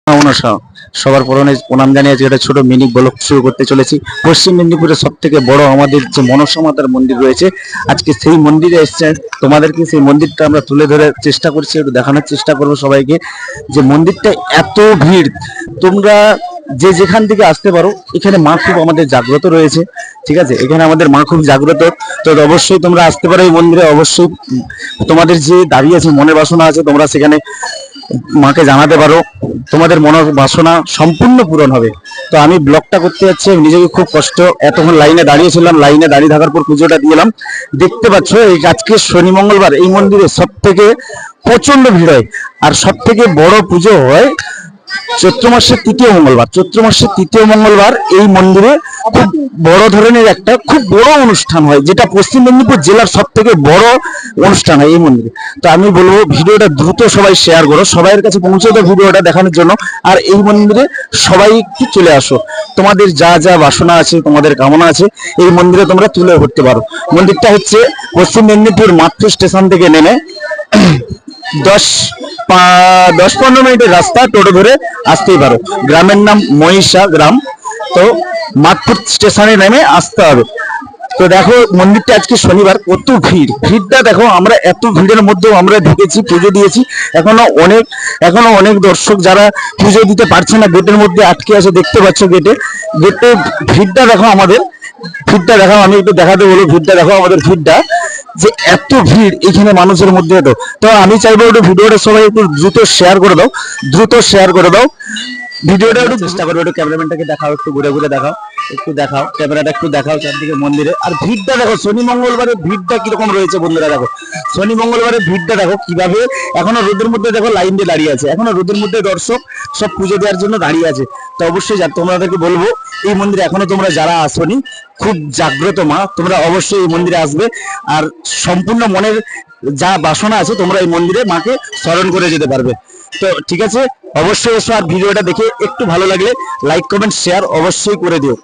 নমস্কার, সবার পরনে প্রণাম জানিয়ে আজকে একটা ছোট মিনি ব্লগ শুরু করতে চলেছি। পশ্চিম মেদিনীপুরের সব থেকে বড় আমাদের যে মনসা মাতার মন্দির রয়েছে, আজকে সেই মন্দিরে এসছে। তোমাদেরকে সেই মন্দিরটা আমরা তুলে ধরে চেষ্টা করছি, একটু দেখানোর চেষ্টা করবো সবাইকে যে মন্দিরটা এত ভিড়। তোমরা যে যেখান থেকে আসতে পারো, এখানে মা খুব আমাদের জাগ্রত রয়েছে। ঠিক আছে, এখানে আমাদের মা খুব জাগ্রত। তো অবশ্যই তোমরা আসতে পারো এই মন্দিরে। অবশ্যই তোমাদের যে দাবি আছে, মনের বাসনা আছে, তোমরা সেখানে মাকে জানাতে পারো, তোমাদের মনের বাসনা সম্পূর্ণ পূরণ হবে। তো আমি ব্লগটা করতে যাচ্ছি, নিজেকে খুব কষ্ট, এতক্ষণ লাইনে দাঁড়িয়েছিলাম, লাইনে দাঁড়িয়ে থাকার পর পুজোটা দিলাম। দেখতে পাচ্ছ এই আজকে শনি মঙ্গলবার এই মন্দিরে সব থেকে প্রচন্ড ভিড় হয়। আর সব থেকে বড় পুজো হয় চৈত্র মাসের তৃতীয় মঙ্গলবার। চৈত্র মাসের তৃতীয় মঙ্গলবার এই মন্দিরে খুব বড় ধরনের একটা খুব বড় অনুষ্ঠান হয়, যেটা পশ্চিম মেদিনীপুর জেলার সব থেকে বড় অনুষ্ঠান হয় এই মন্দিরে। তো আমি বলবো ভিডিওটা দ্রুত সবাই শেয়ার করো, সবাইয়ের কাছে পৌঁছে দাও ভিডিওটা দেখানোর জন্য। আর এই মন্দিরে সবাই একটু চলে আসো, তোমাদের যা যা বাসনা আছে, তোমাদের কামনা আছে, এই মন্দিরে তোমরা তুলে ধরতে পারো। মন্দিরটা হচ্ছে পশ্চিম মেদিনীপুর মাতৃ স্টেশন থেকে নেমে 10-15 মিনিটের রাস্তা, টোটো ধরে আসতেই পারো। গ্রামের নাম মহিষা গ্রাম। তো মাতপুর স্টেশনে নেমে আসতে হবে। তো দেখো মন্দিরটা আজকে শনিবার, কত ভিড়টা দেখো। আমরা এত ভিড়ের মধ্যেও আমরা ঢুকেছি, পুজো দিয়েছি। এখনো অনেক দর্শক যারা পুজো দিতে পারছে না, গেটের মধ্যে আটকে আছে। দেখতে পাচ্ছ গেটে ভিড়টা দেখো। আমাদের ভিড়টা দেখাও, আমি একটু দেখাতে বলবো। ভিড়টা দেখো, আমাদের ভিড়টা যে এত ভিড় এখানে মানুষের মধ্যে। তো আমি চাইবো একটু ভিডিওটা সবাই একটু দ্রুত শেয়ার করে দাও, ভিডিওটা একটু চেষ্টা করো। একটু ক্যামেরাম্যানটাকে দেখাও, একটু ঘুরে ঘুরে দেখাও, একটু দেখাও ক্যামেরাটা, একটু দেখাও চারদিকে মন্দিরে। আর ভিড়টা দেখো, শনি মঙ্গলবারে ভিড়টা কিরকম রয়েছে বন্ধুরা। দেখো শনি মঙ্গলবারে ভিড়টা দেখো কিভাবে। এখনো রোদের মধ্যে দেখো লাইন দিয়ে দাঁড়িয়ে আছে, এখনো রোদের মধ্যে দর্শক সব পুজো দেওয়ার জন্য দাঁড়িয়ে আছে। তো অবশ্যই তোমাদেরকে বলবো, এই মন্দিরে এখনো তোমরা যারা আসোনি, খুব জাগ্রত মা, তোমরা অবশ্যই এই মন্দিরে আসবে। আর সম্পূর্ণ মনের যা বাসনা আছে, তোমরা এই মন্দিরে মাকে স্মরণ করে যেতে পারবে। তো ঠিক আছে, অবশ্যই এসো। আর ভিডিওটা দেখে একটু ভালো লাগলে লাইক কমেন্ট শেয়ার অবশ্যই করে দিও।